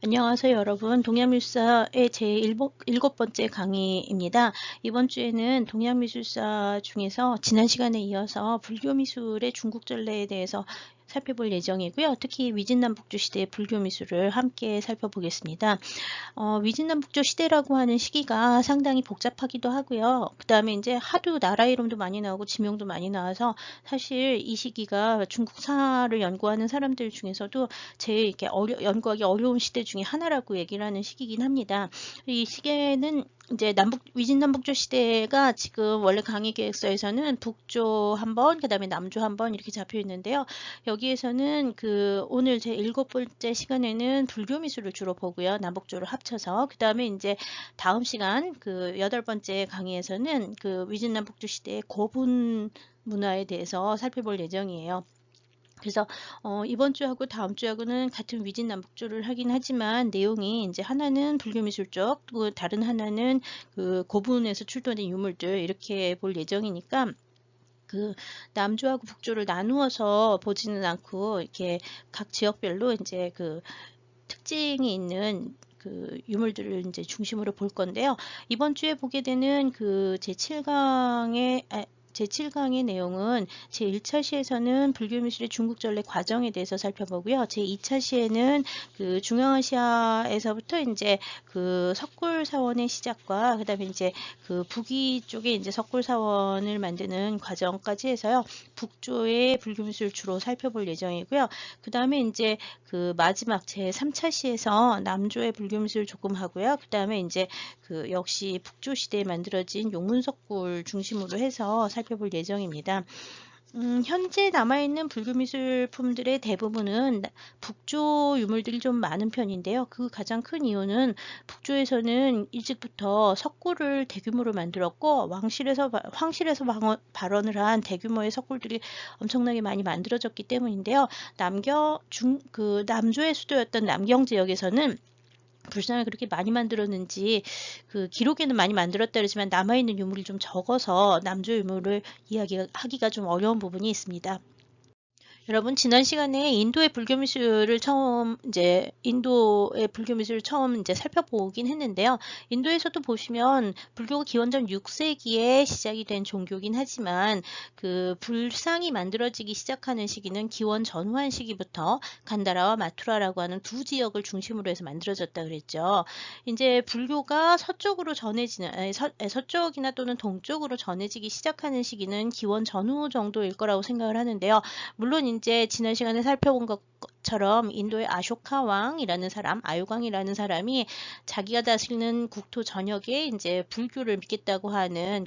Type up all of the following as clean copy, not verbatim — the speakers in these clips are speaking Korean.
안녕하세요, 여러분. 동양미술사의 일곱 번째 강의입니다. 이번 주에는 동양미술사 중에서 지난 시간에 이어서 불교미술의 중국전래에 대해서 살펴볼 예정이고요. 특히 위진남북조 시대의 불교미술을 함께 살펴보겠습니다. 위진남북조 시대라고 하는 시기가 상당히 복잡하기도 하고요. 그 다음에 이제 하도 나라 이름도 많이 나오고 지명도 많이 나와서 사실 이 시기가 중국사를 연구하는 사람들 중에서도 제일 이렇게 연구하기 어려운 시대 중에 하나라고 얘기를 하는 시기긴 합니다. 이 시기에는 이제 위진남북조 시대가 지금 원래 강의 계획서에서는 북조 한 번, 그 다음에 남조 한 번 이렇게 잡혀 있는데요. 여기에서는 오늘 제 7번째 시간에는 불교미술을 주로 보고요. 남북조를 합쳐서. 그 다음에 이제 다음 시간 8번째 강의에서는 위진남북조 시대의 고분 문화에 대해서 살펴볼 예정이에요. 그래서 이번 주하고 다음 주하고는 같은 위진남북조를 하긴 하지만 내용이 이제 하나는 불교미술 쪽, 또 다른 하나는 고분에서 출토된 유물들 이렇게 볼 예정이니까 남조하고 북조를 나누어서 보지는 않고 이렇게 각 지역별로 이제 특징이 있는 유물들을 이제 중심으로 볼 건데요. 이번 주에 보게 되는 제7강의 내용은 제1차 시에서는 불교미술의 중국전래 과정에 대해서 살펴보고요. 제2차 시에는 중앙아시아에서부터 이제 석굴사원의 시작과 그다음에 이제 북위 쪽에 이제 석굴사원을 만드는 과정까지 해서요. 북조의 불교미술 주로 살펴볼 예정이고요. 그다음에 이제 마지막 제3차 시에서 남조의 불교미술 조금 하고요. 그다음에 이제 역시 북조 시대에 만들어진 용문석굴 중심으로 해서 살펴볼 예정입니다. 현재 남아있는 불교미술품들의 대부분은 북조 유물들이 좀 많은 편인데요. 그 가장 큰 이유는 북조에서는 일찍부터 석굴을 대규모로 만들었고 황실에서 발원을 한 대규모의 석굴들이 엄청나게 많이 만들어졌기 때문인데요. 남조의 수도였던 남경 지역에서는 불상을 그렇게 많이 만들었는지 기록에는 많이 만들었다 그러지만 남아있는 유물이 좀 적어서 남조 유물을 이야기하기가 좀 어려운 부분이 있습니다. 여러분 지난 시간에 인도의 불교미술을 처음 이제 살펴보긴 했는데요. 인도에서도 보시면 불교가 기원전 6세기에 시작이 된 종교긴 하지만 불상이 만들어지기 시작하는 시기는 기원 전후한 시기부터 간다라와 마투라라고 하는 두 지역을 중심으로 해서 만들어졌다 그랬죠. 이제 불교가 서쪽이나 또는 동쪽으로 전해지기 시작하는 시기는 기원 전후 정도일 거라고 생각을 하는데요. 물론 이제 지난 시간에 살펴본 것처럼 인도의 아쇼카 왕이라는 사람, 아유광이라는 사람이 자기가 다스리는 국토 전역에 이제 불교를 믿겠다고 하는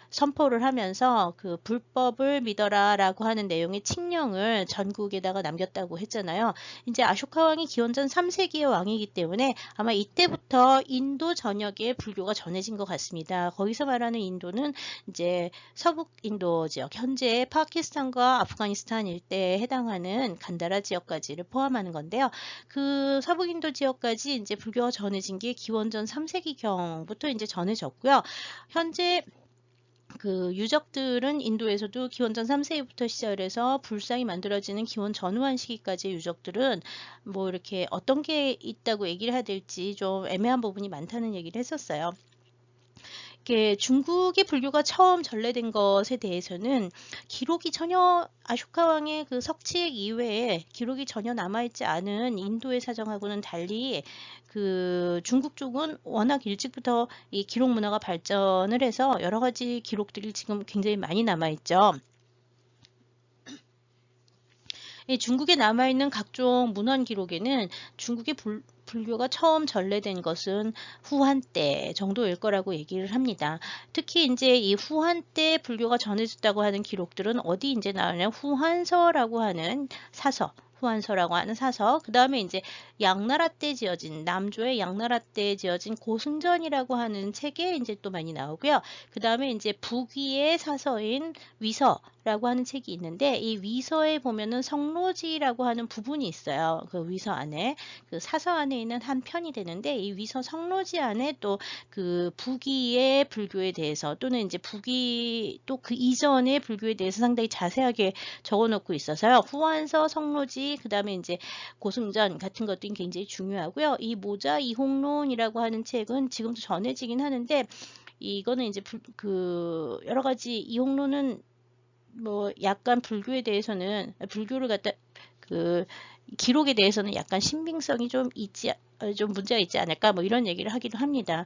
선포를 하면서 불법을 믿어라라고 하는 내용의 칙령을 전국에다가 남겼다고 했잖아요. 이제 아쇼카 왕이 기원전 3세기의 왕이기 때문에 아마 이때부터 인도 전역에 불교가 전해진 것 같습니다. 거기서 말하는 인도는 이제 서북 인도 지역, 현재 파키스탄과 아프가니스탄 일대에 해당하는 간다라 지역까지를 포함하는 건데요. 서북 인도 지역까지 이제 불교가 전해진 게 기원전 3세기경부터 이제 전해졌고요. 현재 유적들은 인도에서도 기원전 3세기부터 시작을 해서 불상이 만들어지는 기원 전후한 시기까지의 유적들은 뭐 이렇게 어떤 게 있다고 얘기를 해야 될지 좀 애매한 부분이 많다는 얘기를 했었어요. 중국의 불교가 처음 전래된 것에 대해서는 기록이 전혀 아쇼카 왕의 석치액 이외에 기록이 전혀 남아있지 않은 인도의 사정하고는 달리 중국 쪽은 워낙 일찍부터 이 기록 문화가 발전을 해서 여러 가지 기록들이 지금 굉장히 많이 남아있죠. 중국에 남아있는 각종 문헌 기록에는 중국의 불교가 처음 전래된 것은 후한 때 정도일 거라고 얘기를 합니다. 특히 이제 이 후한 때 불교가 전해졌다고 하는 기록들은 어디 이제 나오냐면 후한서라고 하는 사서, 그 다음에 이제 양나라 때 지어진, 남조의 양나라 때 지어진 고승전이라고 하는 책에 이제 또 많이 나오고요. 그 다음에 이제 북위의 사서인 위서라고 하는 책이 있는데 이 위서에 보면은 성로지라고 하는 부분이 있어요. 그 위서 안에, 사서 안에 있는 한 편이 되는데 이 위서 성로지 안에 또 북위의 불교에 대해서 또는 이제 북위 또 그 이전의 불교에 대해서 상당히 자세하게 적어놓고 있어서요. 후한서, 성로지, 시, 그 다음에 이제 고승전 같은 것도 굉장히 중요하고요. 이 모자 이홍론이라고 하는 책은 지금도 전해지긴 하는데, 이거는 이제 여러 가지 이홍론은 뭐 약간 불교에 대해서는 불교를 갖다 그 기록에 대해서는 약간 신빙성이 좀 문제가 있지 않을까 뭐 이런 얘기를 하기도 합니다.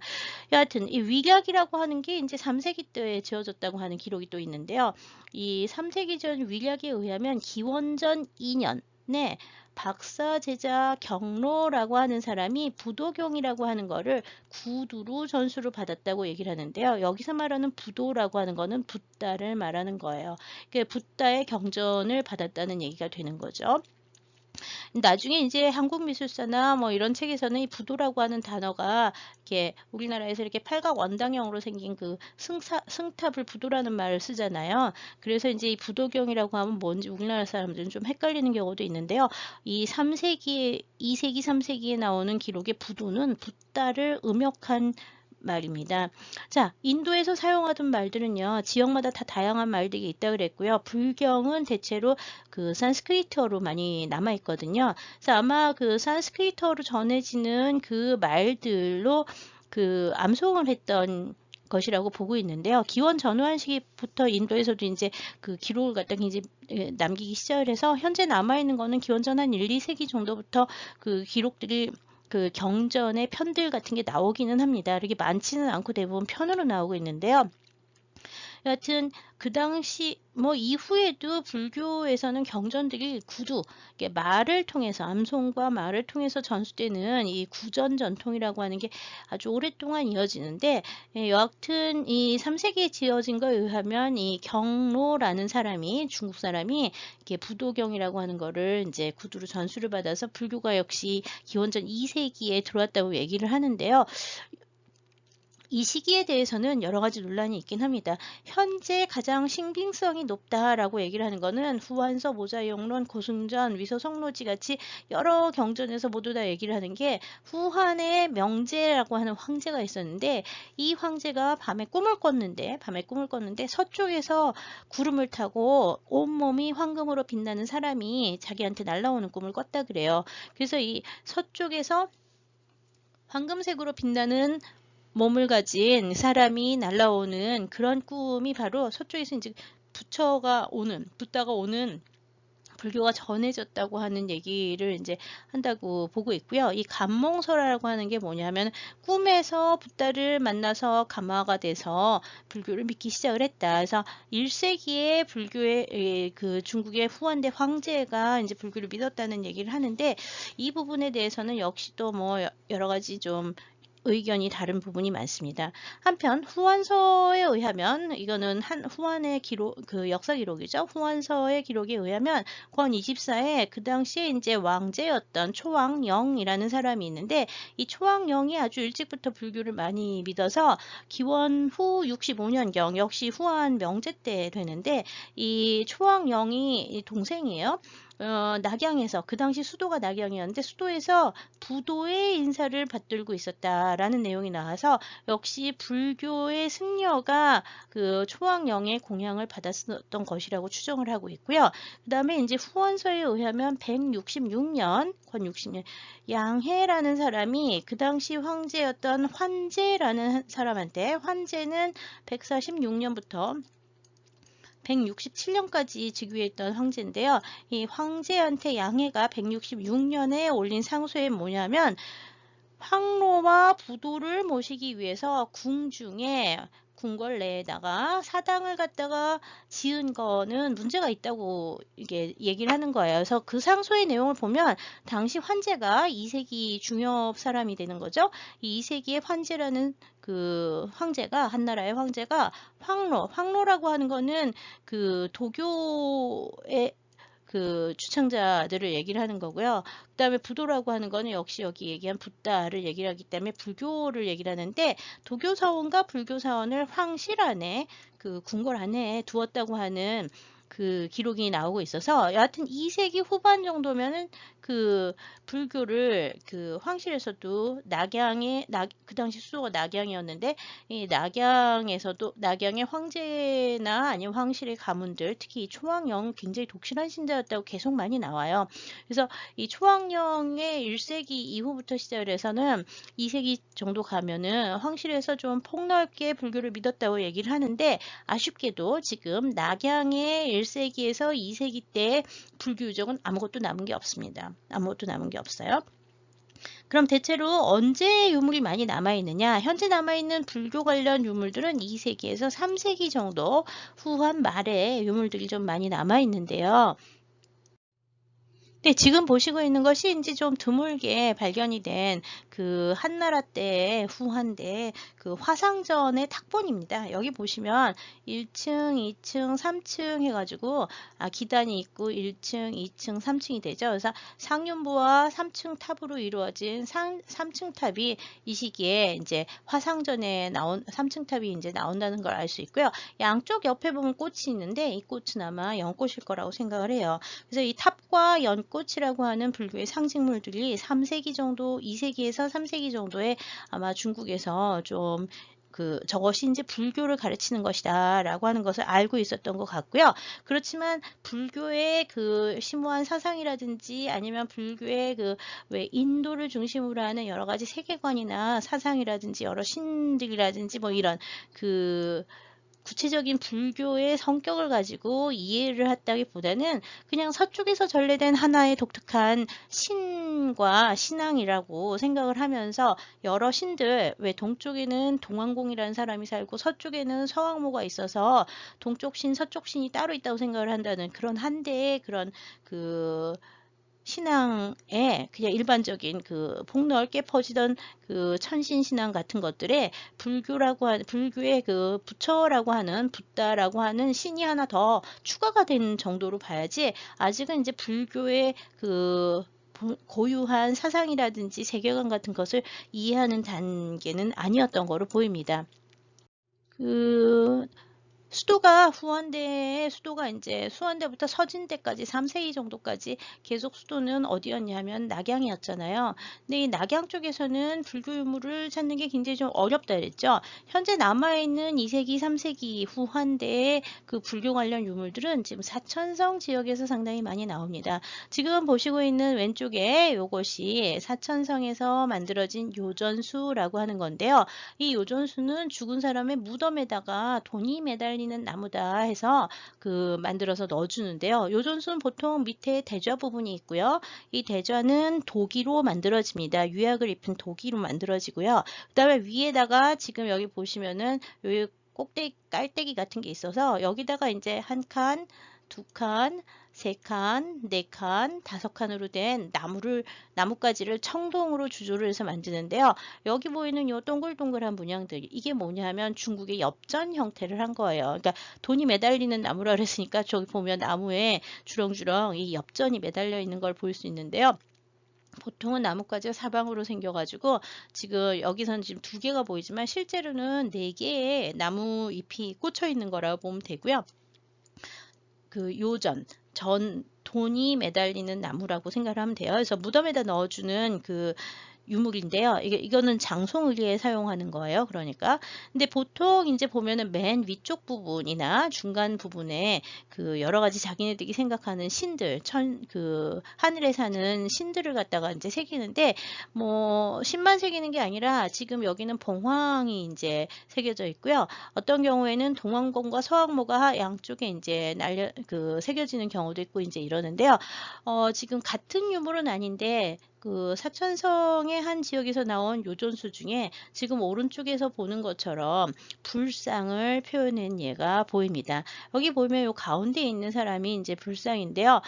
여하튼 이 위략이라고 하는 게 이제 3세기 때에 지어졌다고 하는 기록이 또 있는데요. 이 3세기 전 위략에 의하면 기원전 2년에 박사 제자 경로라고 하는 사람이 부도경이라고 하는 거를 구두로 전수를 받았다고 얘기를 하는데요. 여기서 말하는 부도라고 하는 거는 붓다를 말하는 거예요. 붓다의 경전을 받았다는 얘기가 되는 거죠. 나중에 이제 한국미술사나 뭐 이런 책에서는 이 부도라고 하는 단어가 이렇게 우리나라에서 이렇게 팔각 원당형으로 생긴 그 승탑을 부도라는 말을 쓰잖아요. 그래서 이제 이 부도경이라고 하면 뭔지 우리나라 사람들은 좀 헷갈리는 경우도 있는데요. 이 3세기, 2세기, 3세기에 나오는 기록의 부도는 붓다를 음역한 말입니다. 자, 인도에서 사용하던 말들은요, 지역마다 다 다양한 말들이 있다 그랬고요. 불경은 대체로 그 산스크리트어로 많이 남아 있거든요. 그래서 아마 그 산스크리트어로 전해지는 그 말들로 그 암송을 했던 것이라고 보고 있는데요. 기원 전후한 시기부터 인도에서도 이제 그 기록을 갖다 굉장히 남기기 시작을 해서 현재 남아 있는 거는 기원 전 한 1, 2세기 정도부터 그 기록들이 그 경전의 편들 같은 게 나오기는 합니다. 이렇게 많지는 않고 대부분 편으로 나오고 있는데요. 여하튼 그 당시 뭐 이후에도 불교에서는 경전들이 구두, 말을 통해서 암송과 말을 통해서 전수되는 이 구전 전통이라고 하는 게 아주 오랫동안 이어지는데, 여하튼 이 3세기에 지어진 거에 의하면 이 경로라는 사람이 중국 사람이 이렇게 부도경이라고 하는 거를 이제 구두로 전수를 받아서 불교가 역시 기원전 2세기에 들어왔다고 얘기를 하는데요. 이 시기에 대해서는 여러 가지 논란이 있긴 합니다. 현재 가장 신빙성이 높다라고 얘기를 하는 거는 후한서, 모자이홍론, 고승전, 위서성로지 같이 여러 경전에서 모두 다 얘기를 하는 게 후한의 명제라고 하는 황제가 있었는데 이 황제가 밤에 꿈을 꿨는데 서쪽에서 구름을 타고 온몸이 황금으로 빛나는 사람이 자기한테 날아오는 꿈을 꿨다 그래요. 그래서 이 서쪽에서 황금색으로 빛나는 몸을 가진 사람이 날아오는 그런 꿈이 바로 서쪽에서 이제 붓다가 오는 불교가 전해졌다고 하는 얘기를 이제 한다고 보고 있고요. 이 감몽설화라고 하는 게 뭐냐면 꿈에서 붓다를 만나서 감화가 돼서 불교를 믿기 시작을 했다. 그래서 1세기에 불교의 그 중국의 후한대 황제가 이제 불교를 믿었다는 얘기를 하는데 이 부분에 대해서는 역시 또 뭐 여러 가지 좀 의견이 다른 부분이 많습니다. 한편 후한서에 의하면 이거는 후한의 기록 그 역사 기록이죠. 후한서의 기록에 의하면 권 24에 그 당시에 이제 왕제였던 초왕영이라는 사람이 있는데 이 초왕영이 아주 일찍부터 불교를 많이 믿어서 기원 후 65년경 역시 후한 명제 때 되는데 이 초왕영이 동생이에요. 낙양에서 그 당시 수도가 낙양이었는데 수도에서 부도의 인사를 받들고 있었다라는 내용이 나와서 역시 불교의 승려가 그 초왕영의 공양을 받았었던 것이라고 추정을 하고 있고요. 그 다음에 이제 후원서에 의하면 166년, 권 60년 양해라는 사람이 그 당시 황제였던 환제라는 사람한테 환제는 146년부터 167년까지 즉위했던 황제인데요. 이 황제한테 양해가 166년에 올린 상소에 뭐냐면 황로와 부도를 모시기 위해서 궁중에 궁궐 내에다가 사당을 갖다가 지은 거는 문제가 있다고 이게 얘기를 하는 거예요. 그래서 그 상소의 내용을 보면 당시 환제가 2세기 중엽 사람이 되는 거죠. 이 2세기의 환제라는 그 황제가 한나라의 황제가 황로라고 하는 거는 그 도교의 그 주창자들을 얘기를 하는 거고요. 그 다음에 부도라고 하는 거는 역시 여기 얘기한 붓다를 얘기를 하기 때문에 불교를 얘기를 하는데 도교사원과 불교사원을 황실 안에 그 궁궐 안에 두었다고 하는 그 기록이 나오고 있어서 여하튼 2세기 후반 정도면은 그 불교를 그 황실에서도 그 당시 수도가 낙양이었는데 이 낙양에서도 낙양의 황제나 아니면 황실의 가문들 특히 이 초왕영 굉장히 독실한 신자였다고 계속 많이 나와요. 그래서 이 초왕영의 1세기 이후부터 시작해서는 2세기 정도 가면은 황실에서 좀 폭넓게 불교를 믿었다고 얘기를 하는데 아쉽게도 지금 낙양의 1세기에서 2세기 때 불교 유적은 아무것도 남은 게 없습니다. 아무것도 남은 게 없어요. 그럼 대체로 언제 유물이 많이 남아있느냐? 현재 남아있는 불교 관련 유물들은 2세기에서 3세기 정도 후한 말에 유물들이 좀 많이 남아있는데요. 네, 지금 보시고 있는 것이 이제 좀 드물게 발견이 된 그 한나라 때 후한데 그 화상전의 탁본입니다. 여기 보시면 1층, 2층, 3층 해가지고 기단이 있고 1층, 2층, 3층이 되죠. 그래서 상륜부와 3층 탑으로 이루어진 3층 탑이 이 시기에 이제 화상전에 나온 3층 탑이 이제 나온다는 걸 알 수 있고요. 양쪽 옆에 보면 꽃이 있는데 이 꽃은 아마 연꽃일 거라고 생각을 해요. 그래서 이 탑과 연꽃이라고 하는 불교의 상징물들이 3세기 정도, 2세기에서 3세기 정도에 아마 중국에서 좀 저것이 이제 불교를 가르치는 것이다 라고 하는 것을 알고 있었던 것 같고요. 그렇지만 불교의 그 심오한 사상이라든지 아니면 불교의 왜 인도를 중심으로 하는 여러 가지 세계관이나 사상이라든지 여러 신들이라든지 뭐 이런 구체적인 불교의 성격을 가지고 이해를 했다기보다는 그냥 서쪽에서 전래된 하나의 독특한 신과 신앙이라고 생각을 하면서 여러 신들, 왜 동쪽에는 동왕공이라는 사람이 살고 서쪽에는 서왕모가 있어서 동쪽 신, 서쪽 신이 따로 있다고 생각을 한다는 그런 한대의 그런 신앙에 그냥 일반적인 폭넓게 퍼지던 천신신앙 같은 것들에 불교의 부처라고 하는 붓다라고 하는 신이 하나 더 추가가 된 정도로 봐야지 아직은 이제 불교의 고유한 사상이라든지 세계관 같은 것을 이해하는 단계는 아니었던 거로 보입니다. 수도가 이제 수원대부터 서진대까지 3세기 정도까지 계속 수도는 어디였냐면 낙양이었잖아요. 근데 이 낙양 쪽에서는 불교 유물을 찾는 게 굉장히 좀 어렵다 그랬죠. 현재 남아있는 2세기, 3세기 후한대의 그 불교 관련 유물들은 지금 사천성 지역에서 상당히 많이 나옵니다. 지금 보시고 있는 왼쪽에 이것이 사천성에서 만들어진 요전수라고 하는 건데요. 이 요전수는 죽은 사람의 무덤에다가 돈이 매달리는 나무다 해서 만들어서 넣어주는데요. 요전수는 보통 밑에 대좌 부분이 있고요. 이 대좌는 도기로 만들어집니다. 유약을 입힌 도기로 만들어지고요. 그 다음에 위에다가 지금 여기 보시면은 여기 꼭대기 깔때기 같은 게 있어서 여기다가 이제 한 칸, 두 칸, 세 칸, 네 칸, 다섯 칸으로 된 나뭇가지를 청동으로 주조를 해서 만드는데요. 여기 보이는 요 동글동글한 문양들, 이게 뭐냐면 중국의 엽전 형태를 한 거예요. 그러니까 돈이 매달리는 나무라 그랬으니까 저기 보면 나무에 주렁주렁 이 엽전이 매달려 있는 걸 볼 수 있는데요. 보통은 나뭇가지가 사방으로 생겨가지고 지금 여기서는 지금 2개가 보이지만 실제로는 4개의 나무 잎이 꽂혀 있는 거라고 보면 되고요. 돈이 매달리는 나무라고 생각을 하면 돼요. 그래서 무덤에다 넣어주는 유물인데요. 이거는 장송의리에 사용하는 거예요. 그러니까. 근데 보통 이제 보면은 맨 위쪽 부분이나 중간 부분에 여러 가지 자기네들이 생각하는 신들, 하늘에 사는 신들을 갖다가 이제 새기는데, 뭐, 신만 새기는 게 아니라 지금 여기는 봉황이 이제 새겨져 있고요. 어떤 경우에는 동왕공과 서왕모가 양쪽에 이제 새겨지는 경우도 있고 이제 이러는데요. 지금 같은 유물은 아닌데, 사천성의 한 지역에서 나온 요전수 중에 지금 오른쪽에서 보는 것처럼 불상을 표현한 예가 보입니다. 여기 보면 요 가운데 있는 사람이 이제 불상인데요.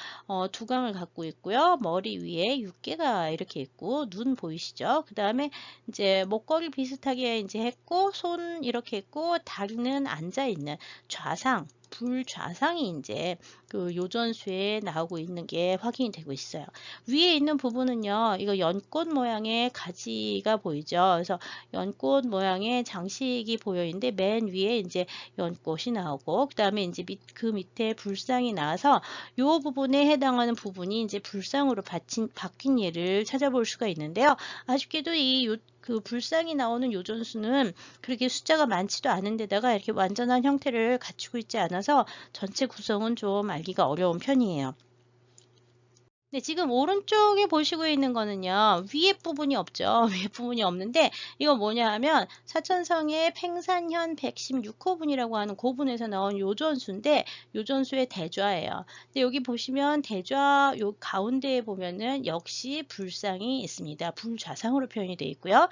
두강을 갖고 있고요. 머리 위에 육개가 이렇게 있고 눈 보이시죠? 그 다음에 이제 목걸이 비슷하게 이제 했고 손 이렇게 있고 다리는 앉아 있는 좌상. 불좌상이 이제 그 요전수에 나오고 있는 게 확인이 되고 있어요. 위에 있는 부분은요, 이거 연꽃 모양의 가지가 보이죠. 그래서 연꽃 모양의 장식이 보여 있는데 맨 위에 이제 연꽃이 나오고 그다음에 이제 그 밑에 불상이 나와서 요 부분에 해당하는 부분이 이제 불상으로 바뀐 예를 찾아볼 수가 있는데요. 아쉽게도 그 불상이 나오는 요전수는 그렇게 숫자가 많지도 않은데다가 이렇게 완전한 형태를 갖추고 있지 않아서 전체 구성은 좀 알기가 어려운 편이에요. 네, 지금 오른쪽에 보시고 있는 거는요, 위에 부분이 없죠. 위에 부분이 없는데, 이거 뭐냐 하면, 사천성의 팽산현 116호분이라고 하는 고분에서 나온 요전수인데, 요전수의 대좌예요. 근데 여기 보시면 대좌 요 가운데에 보면은 역시 불상이 있습니다. 불좌상으로 표현이 되어 있고요.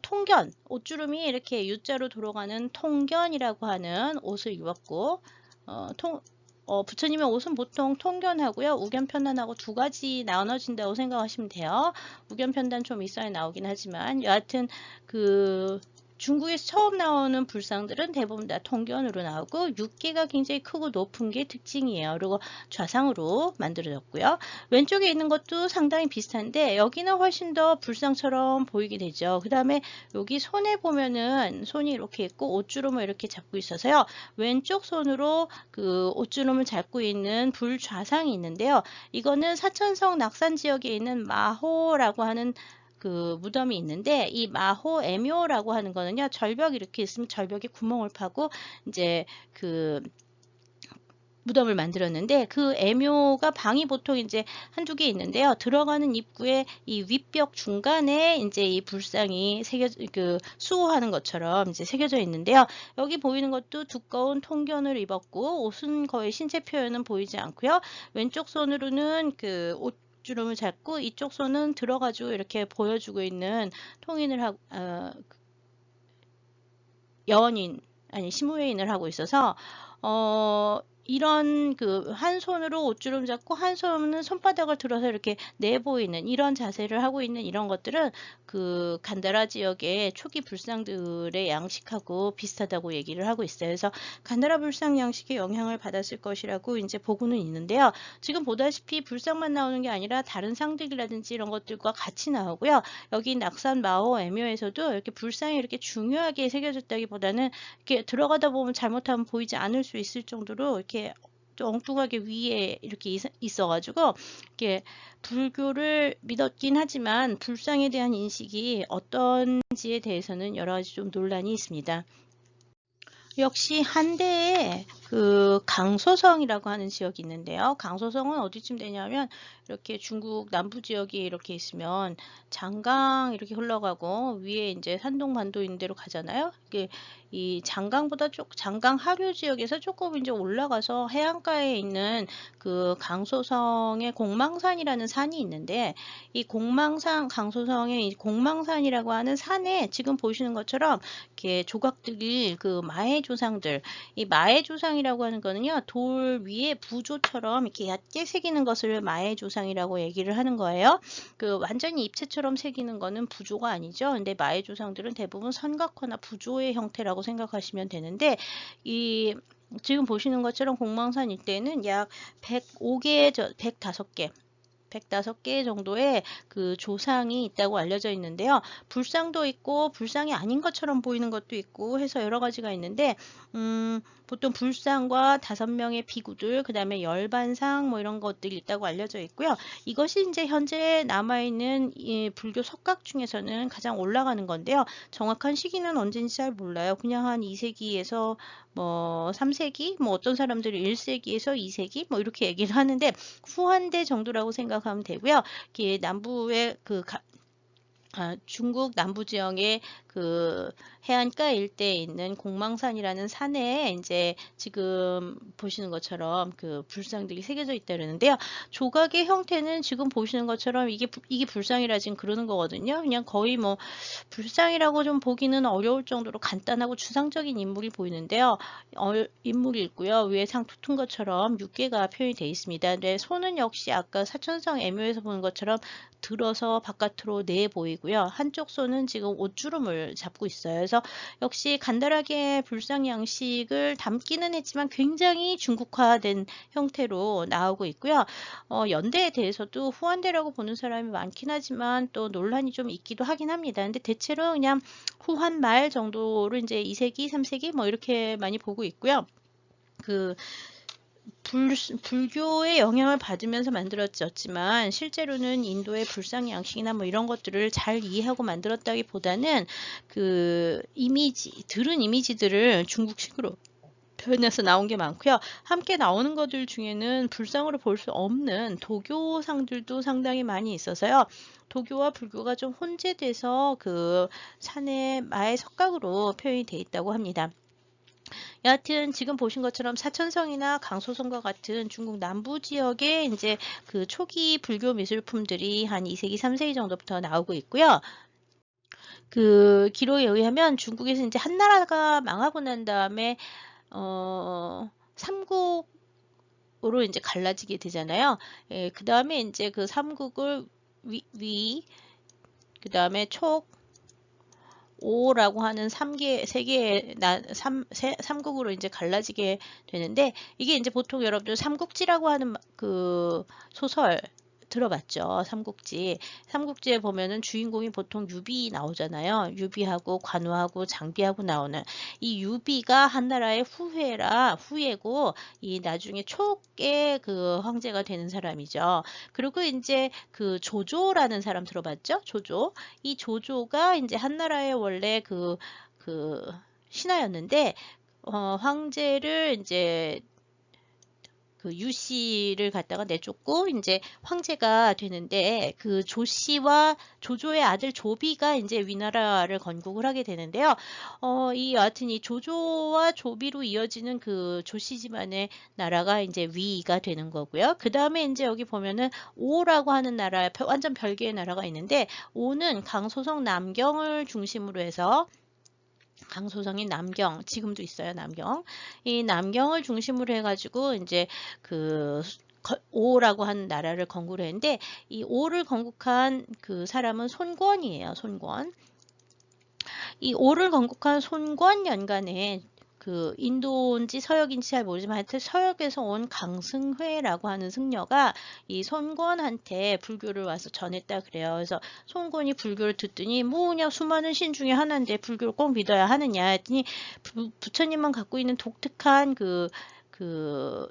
통견, 옷주름이 이렇게 U자로 돌아가는 통견이라고 하는 옷을 입었고, 부처님의 옷은 보통 통견하고요. 우견편단하고 두 가지 나눠진다고 생각하시면 돼요. 우견편단 좀 있어야 나오긴 하지만 여하튼 중국에서 처음 나오는 불상들은 대부분 다 통견으로 나오고 육계가 굉장히 크고 높은 게 특징이에요. 그리고 좌상으로 만들어졌고요. 왼쪽에 있는 것도 상당히 비슷한데 여기는 훨씬 더 불상처럼 보이게 되죠. 그 다음에 여기 손에 보면은 손이 이렇게 있고 옷주름을 이렇게 잡고 있어서요. 왼쪽 손으로 그 옷주름을 잡고 있는 불좌상이 있는데요. 이거는 사천성 낙산 지역에 있는 마호라고 하는 그 무덤이 있는데 이 마호 애묘라고 하는 거는요, 절벽 이렇게 있으면 절벽에 구멍을 파고 이제 그 무덤을 만들었는데 그 애묘가 방이 보통 이제 한두 개 있는데요. 들어가는 입구에 이 윗벽 중간에 이제 이 불상이 수호하는 것처럼 이제 새겨져 있는데요. 여기 보이는 것도 두꺼운 통견을 입었고 옷은 거의 신체 표현은 보이지 않고요. 왼쪽 손으로는 그 옷 주름을 잡고 이쪽 손은 들어가지고 이렇게 보여주고 있는 통인을 하고 여원인 아니 시무회인을 하고 있어서 이런 한 손으로 옷주름 잡고 한 손은 손바닥을 들어서 이렇게 내보이는 이런 자세를 하고 있는 이런 것들은 그 간다라 지역의 초기 불상들의 양식하고 비슷하다고 얘기를 하고 있어요. 그래서 간다라 불상 양식의 영향을 받았을 것이라고 이제 보고는 있는데요. 지금 보다시피 불상만 나오는 게 아니라 다른 상들이라든지 이런 것들과 같이 나오고요. 여기 낙산 마호 애묘에서도 이렇게 불상이 이렇게 중요하게 새겨졌다기보다는 이렇게 들어가다 보면 잘못하면 보이지 않을 수 있을 정도로 이렇게 좀 엉뚱하게 위에 이렇게 있어가지고 이렇게 불교를 믿었긴 하지만 불상에 대한 인식이 어떤지에 대해서는 여러 가지 좀 논란이 있습니다. 역시 한대에 그 강소성이라고 하는 지역이 있는데요. 강소성은 어디쯤 되냐면 이렇게 중국 남부 지역이 이렇게 있으면 장강 이렇게 흘러가고 위에 이제 산동 반도 있는 데로 가잖아요. 이게 이 장강보다 장강 하류 지역에서 조금 이제 올라가서 해안가에 있는 그 강소성의 공망산이라는 산이 있는데 이 강소성의 이 공망산이라고 하는 산에 지금 보시는 것처럼 이렇게 조각들이 그 마해 조상들, 이 마해 조상이라고 하는 거는요, 돌 위에 부조처럼 이렇게 얕게 새기는 것을 마해 조상이라고 얘기를 하는 거예요. 그 완전히 입체처럼 새기는 거는 부조가 아니죠. 근데 마해 조상들은 대부분 선각화나 부조의 형태라고 생각하시면 되는데, 지금 보시는 것처럼 공망산 일대는 약 105개 정도의 그 조상이 있다고 알려져 있는데요. 불상도 있고 불상이 아닌 것처럼 보이는 것도 있고 해서 여러 가지가 있는데 보통 불상과 5명의 비구들, 그 다음에 열반상 뭐 이런 것들이 있다고 알려져 있고요. 이것이 이제 현재 남아있는 이 불교 석각 중에서는 가장 올라가는 건데요. 정확한 시기는 언제인지 잘 몰라요. 그냥 한 2세기에서 뭐 3세기, 뭐 어떤 사람들이 1세기에서 2세기 뭐 이렇게 얘기를 하는데 후한대 정도라고 생각하면 되고요. 이게 남부의 중국 남부 지역의 그 해안가 일대에 있는 공망산이라는 산에 이제 지금 보시는 것처럼 그 불상들이 새겨져 있다 그러는데요. 조각의 형태는 지금 보시는 것처럼 이게 불상이라 지금 그러는 거거든요. 그냥 거의 뭐 불상이라고 좀 보기는 어려울 정도로 간단하고 추상적인 인물이 보이는데요. 인물이 있고요. 위에 상 돋은 것처럼 육계가 표현이 되어 있습니다. 근데 손은 역시 아까 사천성 애묘에서 보는 것처럼 들어서 바깥으로 내 보이고 되고요. 한쪽 손은 지금 옷주름을 잡고 있어요. 그래서 역시 간단하게 불상 양식을 담기는 했지만 굉장히 중국화된 형태로 나오고 있고요. 연대에 대해서도 후한대라고 보는 사람이 많긴 하지만 또 논란이 좀 있기도 하긴 합니다. 근데 대체로 그냥 후한 말 정도로 이제 2세기, 3세기 뭐 이렇게 많이 보고 있고요. 그 불교의 영향을 받으면서 만들어졌지만 실제로는 인도의 불상 양식이나 뭐 이런 것들을 잘 이해하고 만들었다기보다는 그 들은 이미지들을 중국식으로 표현해서 나온 게 많고요. 함께 나오는 것들 중에는 불상으로 볼 수 없는 도교상들도 상당히 많이 있어서요. 도교와 불교가 좀 혼재돼서 그 산의 마의 석각으로 표현이 되어 있다고 합니다. 여하튼 지금 보신 것처럼 사천성이나 강소성과 같은 중국 남부 지역에 이제 그 초기 불교 미술품들이 한 2세기, 3세기 정도부터 나오고 있고요. 그 기록에 의하면 중국에서 이제 한나라가 망하고 난 다음에 삼국으로 이제 갈라지게 되잖아요. 예, 그 다음에 이제 그 삼국을 그 다음에 오라고 하는 삼국으로 이제 갈라지게 되는데, 이게 이제 보통 여러분들 삼국지라고 하는 그 소설 들어봤죠? 삼국지. 삼국지에 보면은 주인공이 보통 유비 나오잖아요. 유비하고 관우하고 장비하고 나오는 이 유비가 한나라의 후예고 이 나중에 촉의 그 황제가 되는 사람이죠. 그리고 이제 그 조조라는 사람 들어봤죠? 조조. 이 조조가 이제 한나라의 원래 그 신하였는데 황제를 이제 그 유씨를 갖다가 내쫓고 이제 황제가 되는데, 그 조씨와 조조의 아들 조비가 이제 위나라를 건국을 하게 되는데요. 여하튼 이 조조와 조비로 이어지는 그 조씨 집안의 나라가 이제 위가 되는 거고요. 그 다음에 이제 여기 보면은 오라고 하는 나라, 완전 별개의 나라가 있는데, 오는 강소성 남경을 중심으로 해서 강소성인 남경, 지금도 있어요, 남경. 이 남경을 중심으로 해가지고 이제 그 오라고 하는 나라를 건국을 했는데, 이 오를 건국한 그 사람은 손권이에요, 손권. 이 오를 건국한 손권 연간에 그 인도인지 서역인지 잘 모르지만 하여튼 서역에서 온 강승회라고 하는 승려가 이 손권한테 불교를 와서 전했다 그래요. 그래서 손권이 불교를 듣더니 뭐냐, 수많은 신 중에 하나인데 불교를 꼭 믿어야 하느냐 했더니 부처님만 갖고 있는 독특한 그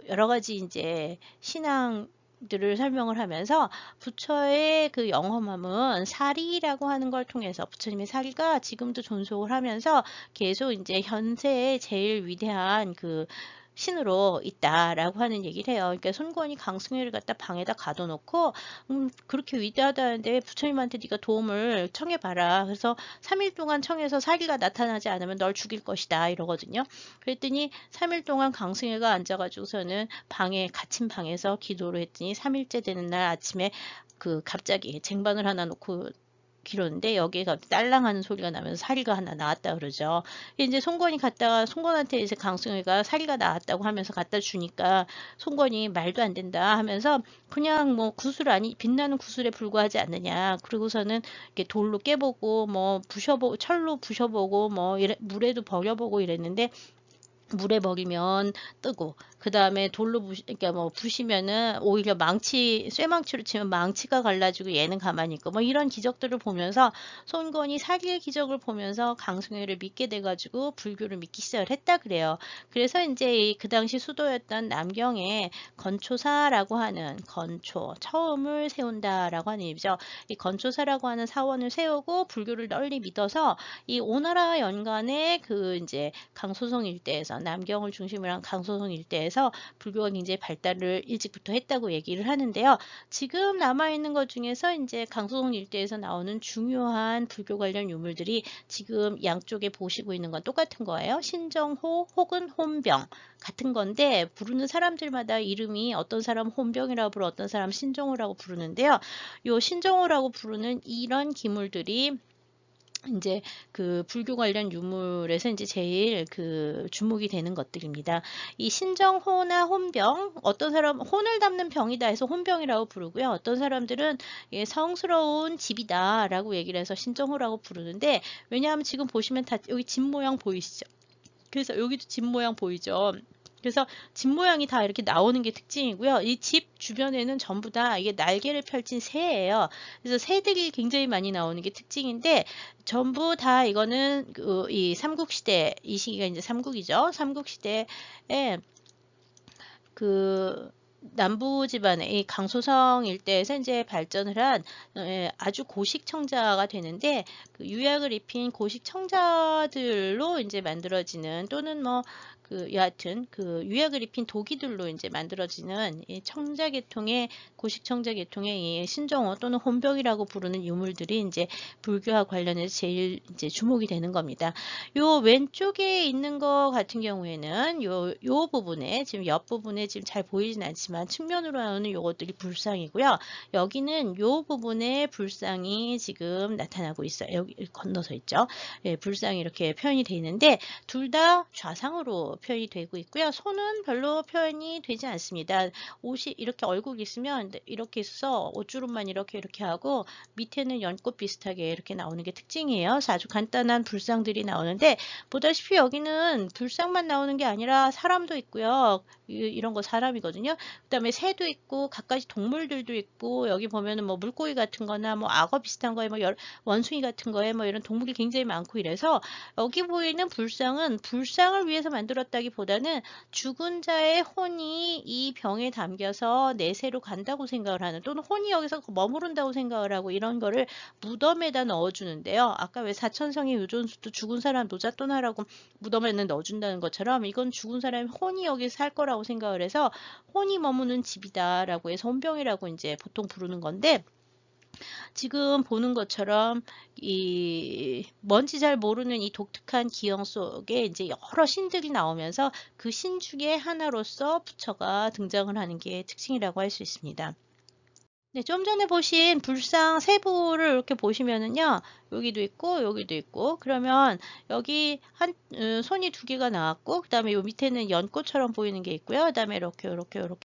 여러 가지 이제 신앙들을 설명을 하면서 부처의 그 영험함은 사리라고 하는 걸 통해서 부처님의 사리가 지금도 존속을 하면서 계속 이제 현세의 제일 위대한 그 신으로 있다라고 하는 얘기를 해요. 그러니까 손권이 강승회를 갖다 방에다 가둬놓고 그렇게 위대하다는데 부처님한테 네가 도움을 청해봐라. 그래서 3일 동안 청해서 사리가 나타나지 않으면 널 죽일 것이다 이러거든요. 그랬더니 3일 동안 강승회가 앉아가지고서는 갇힌 방에서 기도를 했더니 3일째 되는 날 아침에 그 갑자기 쟁반을 하나 놓고 기르는데 여기에 갑자기 딸랑하는 소리가 나면서 사리가 하나 나왔다 그러죠. 이제 송권한테 이제 강승희가 사리가 나왔다고 하면서 갖다 주니까 송권이 말도 안 된다 하면서 그냥 뭐 빛나는 구슬에 불과하지 않느냐. 그리고서는 이렇게 돌로 깨보고 뭐 부셔보고 철로 부셔보고 뭐 물에도 버려보고 이랬는데, 물에 버리면 뜨고, 그 다음에 그러니까 뭐 부시면은 오히려 쇠망치로 치면 망치가 갈라지고 얘는 가만히 있고, 뭐 이런 기적들을 보면서 손권이 사기의 기적을 보면서 강승회를 믿게 돼가지고 불교를 믿기 시작을 했다 그래요. 그래서 이제 그 당시 수도였던 남경에 건초사라고 하는 처음을 세운다라고 하는 얘기죠. 이 건초사라고 하는 사원을 세우고 불교를 널리 믿어서 이 오나라 연간에 그 이제 강소성 일대에서 남경을 중심으로 한 강소성 일대에서 불교가 굉장히 발달을 일찍부터 했다고 얘기를 하는데요. 지금 남아있는 것 중에서 이제 강소성 일대에서 나오는 중요한 불교 관련 유물들이 지금 양쪽에 보시고 있는 건 똑같은 거예요. 신정호 혹은 혼병 같은 건데, 부르는 사람들마다 이름이 어떤 사람 혼병이라고 부르고 어떤 사람 신정호라고 부르는데요. 요 신정호라고 부르는 이런 기물들이 이제 그 불교 관련 유물에서 이제 제일 그 주목이 되는 것들입니다. 이 신정호나 혼병, 어떤 사람 혼을 담는 병이다 해서 혼병이라고 부르고요. 어떤 사람들은 예, 성스러운 집이다라고 얘기를 해서 신정호라고 부르는데, 왜냐하면 지금 보시면 다 여기 집 모양 보이시죠? 그래서 여기도 집 모양 보이죠? 그래서 집 모양이 다 이렇게 나오는 게 특징이고요. 이 집 주변에는 전부 다 이게 날개를 펼친 새예요. 그래서 새들이 굉장히 많이 나오는 게 특징인데, 전부 다 이거는 이 삼국시대, 이 시기가 이제 삼국이죠. 삼국시대에 그 남부 지방의 이 강소성 일대에서 이제 발전을 한 아주 고식 청자가 되는데, 그 유약을 입힌 고식 청자들로 이제 만들어지는, 또는 뭐 여하튼 그 유약을 입힌 도기들로 이제 만들어지는 이 청자 계통의, 고식 청자 계통의 이 신정호 또는 혼병이라고 부르는 유물들이 이제 불교와 관련해서 제일 이제 주목이 되는 겁니다. 요 왼쪽에 있는 거 같은 경우에는 요 부분에 지금 옆 부분에 지금 잘 보이진 않지만 측면으로 나오는 요것들이 불상이고요. 여기는 요 부분에 불상이 지금 나타나고 있어요. 여기 건너서 있죠. 예, 불상이 이렇게 표현이 되어 있는데, 둘 다 좌상으로 표현이 되고 있고요. 손은 별로 표현이 되지 않습니다. 옷이 이렇게 얼굴이 있으면 이렇게 있어서 옷주름만 이렇게 하고, 밑에는 연꽃 비슷하게 이렇게 나오는 게 특징이에요. 그래서 아주 간단한 불상들이 나오는데, 보다시피 여기는 불상만 나오는 게 아니라 사람도 있고요. 이런 거 사람이거든요. 그 다음에 새도 있고 갖가지 동물들도 있고, 여기 보면은 뭐 물고기 같은 거나 뭐 악어 비슷한 거에 뭐 원숭이 같은 거에 뭐 이런 동물이 굉장히 많고, 이래서 여기 보이는 불상은 불상을 위해서 만들었다기보다는 죽은 자의 혼이 이 병에 담겨서 내세로 간다고 생각을 하는, 또는 혼이 여기서 머무른다고 생각을 하고, 이런 거를 무덤에다 넣어주는데요. 아까 왜 사천성의 유존수도 죽은 사람 노잣돈하라고 무덤에는 넣어준다는 것처럼, 이건 죽은 사람이 혼이 여기 살 거라고 생각을 해서 혼이 머무는 집이다라고 해서 혼병이라고 이제 보통 부르는 건데, 지금 보는 것처럼 이 뭔지 잘 모르는 이 독특한 기형 속에 이제 여러 신들이 나오면서 그 신 중에 하나로서 부처가 등장을 하는 게 특징이라고 할 수 있습니다. 네, 좀 전에 보신 불상 세부를 이렇게 보시면은요, 여기도 있고 여기도 있고, 그러면 여기 손이 두 개가 나왔고, 그 다음에 요 밑에는 연꽃처럼 보이는 게 있고요. 그 다음에 이렇게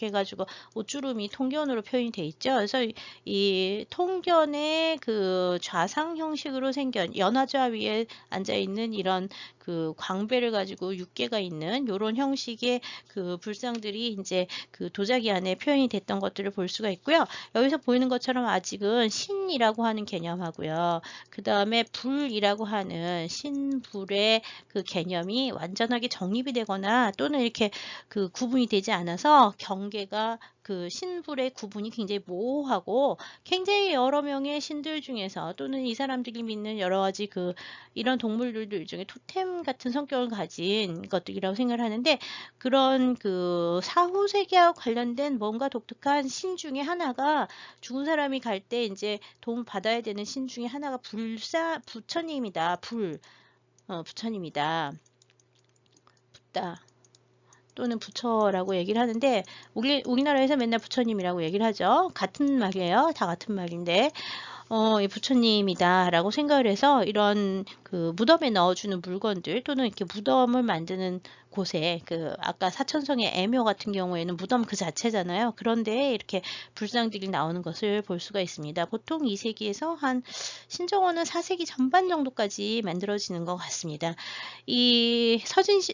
해가지고 옷주름이 통견으로 표현이 돼 있죠. 그래서 이 통견의 그 좌상 형식으로 생긴 연화좌 위에 앉아 있는 이런 그 광배를 가지고 6개가 있는 이런 형식의 그 불상들이 이제 그 도자기 안에 표현이 됐던 것들을 볼 수가 있고요. 여기서 보이는 것처럼 아직은 신이라고 하는 개념하고요. 그 다음에 불이라고 하는 신불의 그 개념이 완전하게 정립이 되거나 또는 이렇게 그 구분이 되지 않아서 경계가, 그 신불의 구분이 굉장히 모호하고, 굉장히 여러 명의 신들 중에서 또는 이 사람들이 믿는 여러 가지 그 이런 동물들 중에 토템 같은 성격을 가진 것들이라고 생각을 하는데, 그런 그 사후세계와 관련된 뭔가 독특한 신 중에 하나가, 죽은 사람이 갈 때 이제 도움 받아야 되는 신 중에 하나가 부처님이다. 부처님이다. 붓다. 또는 부처라고 얘기를 하는데, 우리나라에서 맨날 부처님이라고 얘기를 하죠. 같은 말이에요. 다 같은 말인데, 이 부처님이다라고 생각을 해서 이런 그 무덤에 넣어주는 물건들, 또는 이렇게 무덤을 만드는 곳에, 그 아까 사천성의 애묘 같은 경우에는 무덤 그 자체잖아요. 그런데 이렇게 불상들이 나오는 것을 볼 수가 있습니다. 보통 2세기에서 한 신정호는 4세기 전반 정도까지 만들어지는 것 같습니다. 이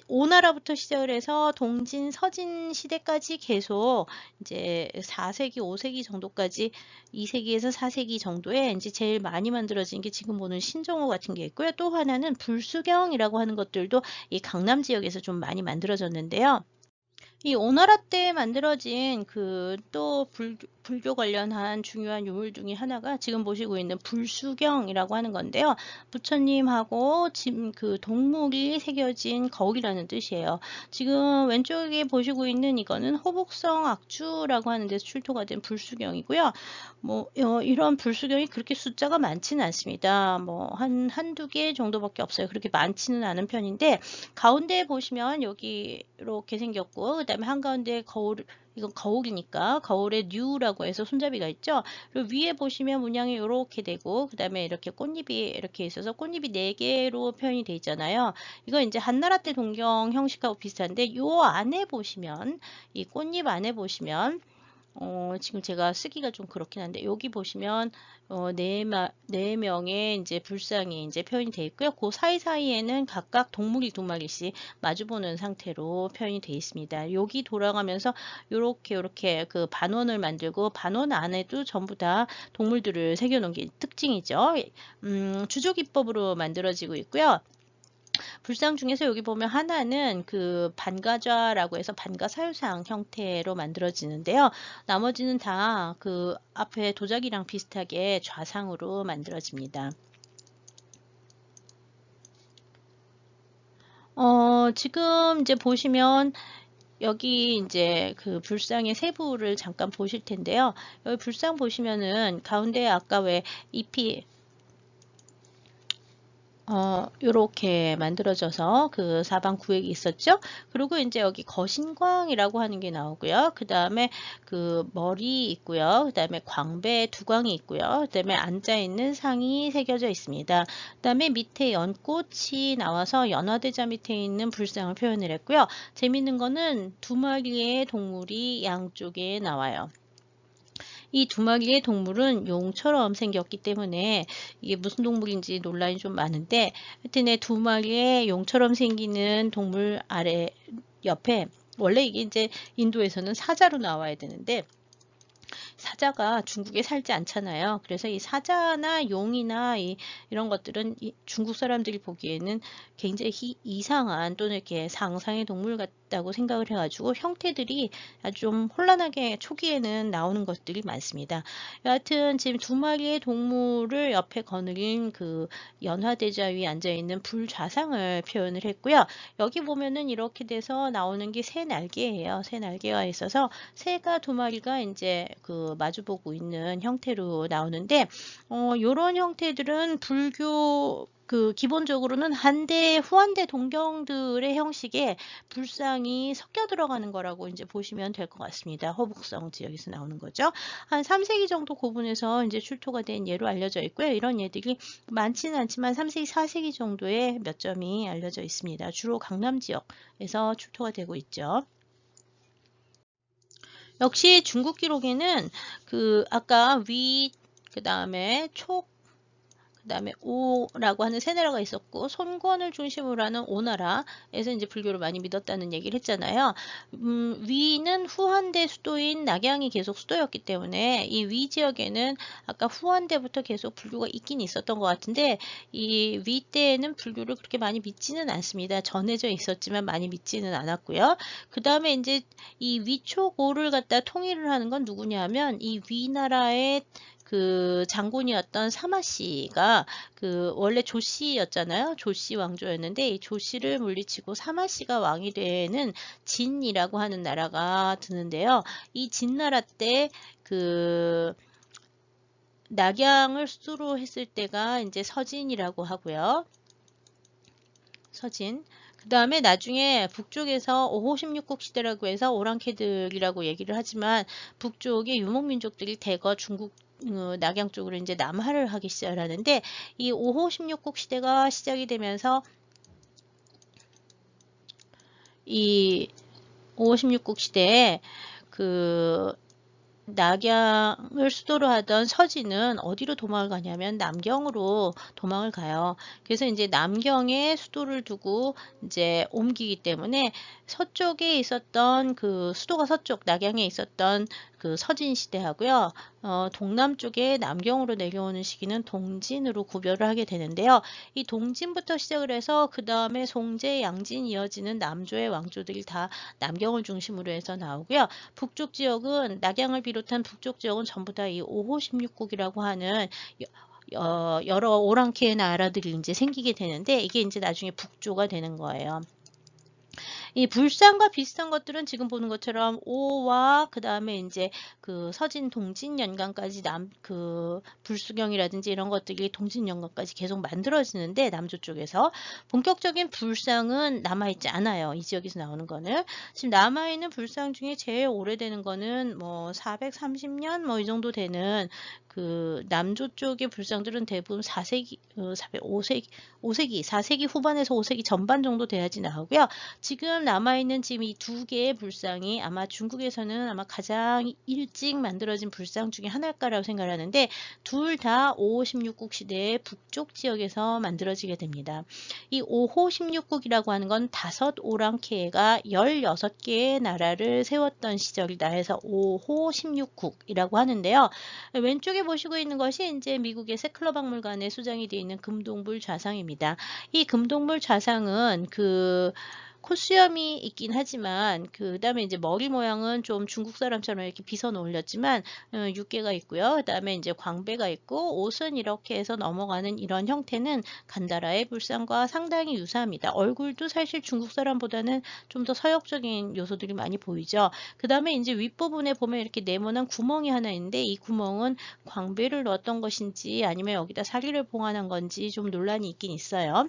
오나라부터 시작을 해서 동진, 서진 시대까지 계속 이제 4세기, 5세기 정도까지, 2세기에서 4세기 정도에 이제 제일 많이 만들어진 게 지금 보는 신정호 같은 게 있고요. 또 하나는 불수경이라고 하는 것들도 이 강남 지역에서 좀 많이 만들어졌는데요. 이 오나라 때 만들어진 그 또 불교 관련한 중요한 유물 중에 하나가 지금 보시고 있는 불수경이라고 하는 건데요. 부처님하고 지금 그 동물이 새겨진 거울이라는 뜻이에요. 지금 왼쪽에 보시고 있는 이거는 호북성 악주라고 하는 데서 출토가 된 불수경이고요. 뭐 이런 불수경이 그렇게 숫자가 많지는 않습니다. 뭐 한두 개 정도밖에 없어요. 그렇게 많지는 않은 편인데, 가운데 보시면 여기 이렇게 생겼고, 그 다음에 한가운데 거울 이건 거울이니까 거울에 뉴라고 해서 손잡이가 있죠. 그리고 위에 보시면 문양이 이렇게 되고 그다음에 이렇게 꽃잎이 이렇게 있어서 꽃잎이 4개로 표현이 되어 있잖아요. 이거 이제 한나라 때 동경 형식하고 비슷한데 요 안에 보시면 이 꽃잎 안에 보시면 지금 제가 쓰기가 좀 그렇긴 한데 여기 보시면 네 명의 이제 불상이 이제 표현이 되어 있고요. 그 사이사이에는 각각 동물이 2마리씩 마주보는 상태로 표현이 되어 있습니다. 여기 돌아가면서 요렇게 그 반원을 만들고 반원 안에도 전부 다 동물들을 새겨 놓은 게 특징이죠. 주조기법으로 만들어지고 있고요. 불상 중에서 여기 보면 하나는 그 반가좌라고 해서 반가사유상 형태로 만들어지는데요. 나머지는 다 그 앞에 도자기랑 비슷하게 좌상으로 만들어집니다. 지금 이제 보시면 여기 이제 그 불상의 세부를 잠깐 보실 텐데요. 여기 불상 보시면은 가운데 아까 왜 잎이 요렇게 만들어져서 그 사방 구획이 있었죠. 그리고 이제 여기 거신광이라고 하는 게 나오고요. 그 다음에 그 머리 있고요. 그 다음에 광배 두광이 있고요. 그 다음에 앉아있는 상이 새겨져 있습니다. 그 다음에 밑에 연꽃이 나와서 연화대자 밑에 있는 불상을 표현을 했고요. 재밌는 거는 2마리의 동물이 양쪽에 나와요. 이 2마리의 동물은 용처럼 생겼기 때문에 이게 무슨 동물인지 논란이 좀 많은데 하여튼 2마리의 용처럼 생기는 동물 아래 옆에 원래 이게 이제 인도에서는 사자로 나와야 되는데 사자가 중국에 살지 않잖아요. 그래서 이 사자나 용이나 이런 것들은 중국 사람들이 보기에는 굉장히 이상한 또는 이렇게 상상의 동물 같다고 생각을 해가지고 형태들이 아주 좀 혼란하게 초기에는 나오는 것들이 많습니다. 여하튼 지금 2마리의 동물을 옆에 거느린 그 연화대자 위에 앉아있는 불좌상을 표현을 했고요. 여기 보면은 이렇게 돼서 나오는 게 새 날개예요. 새 날개가 있어서 새가 2마리가 이제 그 마주보고 있는 형태로 나오는데 요런 형태들은 불교 그 기본적으로는 한대 후한대 동경들의 형식에 불상이 섞여 들어가는 거라고 이제 보시면 될 것 같습니다. 허북성 지역에서 나오는 거죠. 한 3세기 정도 고분에서 이제 출토가 된 예로 알려져 있고요. 이런 예들이 많지는 않지만 3세기, 4세기 정도에 몇 점이 알려져 있습니다. 주로 강남 지역에서 출토가 되고 있죠. 역시 중국 기록에는 그 아까 위, 그 다음에 촉, 그 다음에 오라고 하는 세 나라가 있었고 손권을 중심으로 하는 오나라에서 이제 불교를 많이 믿었다는 얘기를 했잖아요. 위는 후한대 수도인 낙양이 계속 수도였기 때문에 이 위 지역에는 아까 후한대부터 계속 불교가 있긴 있었던 것 같은데 이 위 때에는 불교를 그렇게 많이 믿지는 않습니다. 전해져 있었지만 많이 믿지는 않았고요. 그 다음에 이제 이 위촉오를 갖다 통일을 하는 건 누구냐 하면 이 위나라의 그 장군이었던 사마씨가 그 원래 조씨였잖아요. 조씨 왕조였는데 이 조씨를 물리치고 사마씨가 왕이 되는 진이라고 하는 나라가 드는데요. 이 진나라 때 그 낙양을 수도로 했을 때가 이제 서진이라고 하고요. 서진. 그 다음에 나중에 북쪽에서 5호 16국 시대라고 해서 오랑캐들이라고 얘기를 하지만 북쪽의 유목민족들이 대거 중국 낙양 쪽으로 이제 남하를 하기 시작하는데 이 5호 16국 시대가 시작이 되면서 이 5호 16국 시대에 그 낙양을 수도로 하던 서진은 어디로 도망을 가냐면 남경으로 도망을 가요. 그래서 이제 남경에 수도를 두고 이제 옮기기 때문에 서쪽에 있었던 그 수도가 서쪽 낙양에 있었던 그 서진 시대하고요. 동남쪽에 남경으로 내려오는 시기는 동진으로 구별을 하게 되는데요. 이 동진부터 시작을 해서 그 다음에 송제, 양진 이어지는 남조의 왕조들이 다 남경을 중심으로 해서 나오고요. 북쪽 지역은 낙양을 비롯한 북쪽 지역은 전부 다 이 5호 16국이라고 하는 여러 오랑캐의 나라들이 이제 생기게 되는데 이게 이제 나중에 북조가 되는 거예요. 이 불상과 비슷한 것들은 지금 보는 것처럼 오와 그 다음에 이제 그 서진 동진 연간까지 그 불수경이라든지 이런 것들이 동진 연간까지 계속 만들어지는데 남조 쪽에서 본격적인 불상은 남아있지 않아요. 이 지역에서 나오는 거는 지금 남아있는 불상 중에 제일 오래되는 거는 뭐 430년 뭐 이 정도 되는 그 남조 쪽의 불상들은 대부분 4세기, 5세기, 4세기 후반에서 5세기 전반 정도 돼야지 나오고요. 지금 남아있는 지금 이 두 개의 불상이 아마 중국에서는 아마 가장 일찍 만들어진 불상 중에 하나일까라고 생각을 하는데 둘 다 5호 16국 시대의 북쪽 지역에서 만들어지게 됩니다. 이 5호 16국이라고 하는 건 다섯 오랑캐가 16개의 나라를 세웠던 시절이다 해서 5호 16국이라고 하는데요. 왼쪽에 보시고 있는 것이 이제 미국의 세클러 박물관에 소장이 되어 있는 금동불 좌상입니다. 이 금동불 좌상은 그 콧수염이 있긴 하지만 그 다음에 이제 머리 모양은 좀 중국 사람처럼 이렇게 빗어 올렸지만 육개가 있고요. 그 다음에 이제 광배가 있고 옷은 이렇게 해서 넘어가는 이런 형태는 간다라의 불상과 상당히 유사합니다. 얼굴도 사실 중국 사람보다는 좀 더 서역적인 요소들이 많이 보이죠. 그 다음에 이제 윗부분에 보면 이렇게 네모난 구멍이 하나 있는데 이 구멍은 광배를 넣었던 것인지 아니면 여기다 사리를 봉안한 건지 좀 논란이 있긴 있어요.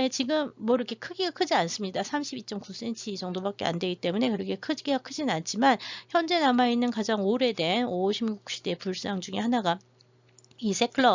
지금 뭐 이렇게 크기가 크지 않습니다. 32.9cm 정도밖에 안 되기 때문에 그렇게 크기가 크진 않지만 현재 남아있는 가장 오래된 556 시대 불상 중에 하나가 이